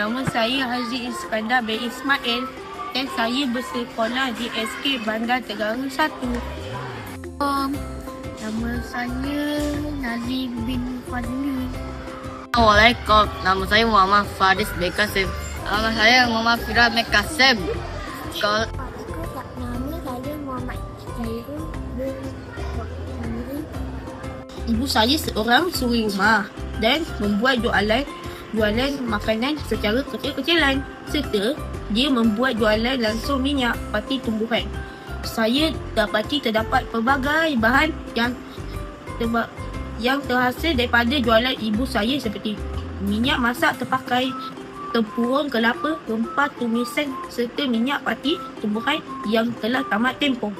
nama saya Haziq Iskandar bin Ismail dan saya bersekolah di SK Bandar Negara 1. Nama saya Nazim bin Fadli. Assalamualaikum, nama saya Muhammad Faris bin Kasim. Nama saya Muhammad Firah bin Kasim. Nama saya Muhammad Zairul bin Fadli. Ibu saya seorang suri rumah dan membuat jualan makanan secara kecil-kecilan serta dia membuat jualan langsung minyak pati tumbuhan. Saya dapati terdapat pelbagai bahan yang terhasil daripada jualan ibu saya seperti minyak masak terpakai, tempurung kelapa, rempah tumisan serta minyak pati tumbuhan yang telah tamat tempoh.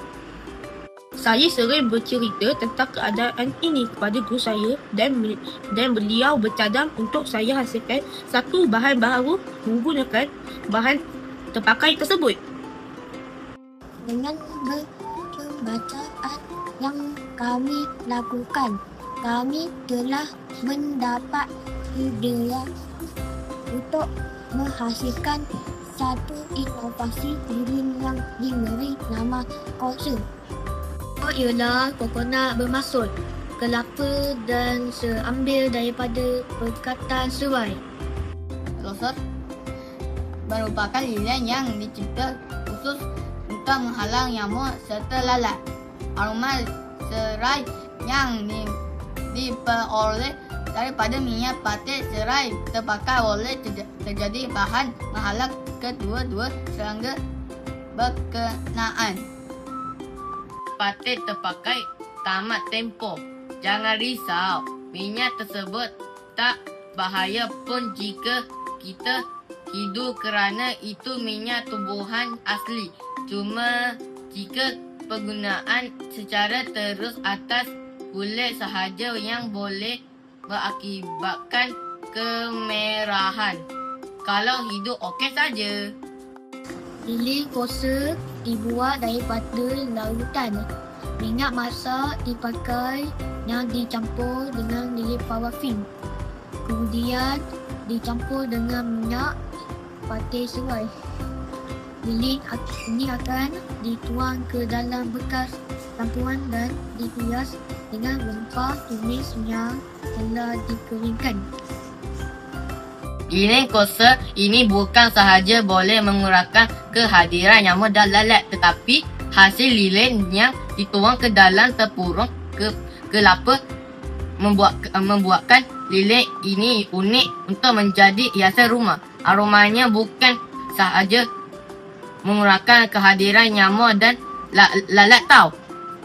Saya sering bercerita tentang keadaan ini kepada guru saya dan beliau bercadang untuk saya hasilkan satu bahan baru menggunakan bahan terpakai tersebut. Dengan pembacaan yang kami lakukan, kami telah mendapat idea untuk menghasilkan satu inovasi lilin yang diberi nama Kosa. Ialah kokonat bermaksud kelapa dan seambil daripada perkataan serai. Kosa merupakan lilin yang dicipta khusus untuk menghalang nyamuk serta lalat. Aroma serai yang diperoleh daripada minyak pati serai terpakai oleh terjadi bahan menghalang kedua-dua serangga berkenaan. Pati terpakai tamat tempoh. Jangan risau, minyak tersebut tak bahaya pun jika kita hidup kerana itu minyak tumbuhan asli. Cuma jika penggunaan secara terus atas kulit sahaja yang boleh berakibatkan kemerahan. Kalau hidup okey saja. Lilin kosa dibuat daripada larutan. Minyak masak dipakai yang dicampur dengan lilin parafin. Kemudian dicampur dengan minyak pati serai. Lilin ini akan dituang ke dalam bekas campuran dan dihias dengan rempah tumis yang telah dikeringkan. Lilin kosa ini bukan sahaja boleh mengurangkan kehadiran nyamuk dan lalat, tetapi hasil lilin yang dituang ke dalam tempurung kelapa membuatkan lilin ini unik untuk menjadi hiasan rumah. Aromanya bukan sahaja mengurangkan kehadiran nyamuk dan lalat tau.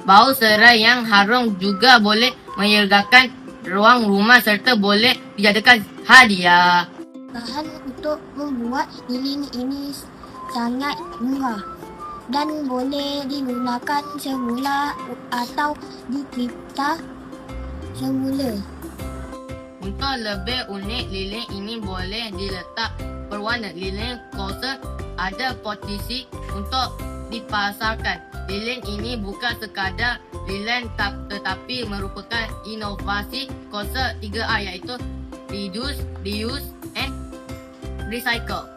Bau serai yang harum juga boleh menyegarkan ruang rumah serta boleh dijadikan hadiah. Bahan untuk membuat lilin ini sangat murah dan boleh digunakan semula atau dicipta semula. Untuk lebih unik, lilin ini boleh diletak berwarna. Lilin kosa ada potensi untuk dipasarkan. Lilin ini bukan sekadar lilin tetapi merupakan inovasi kosa 3R iaitu reduce, reuse and recycle.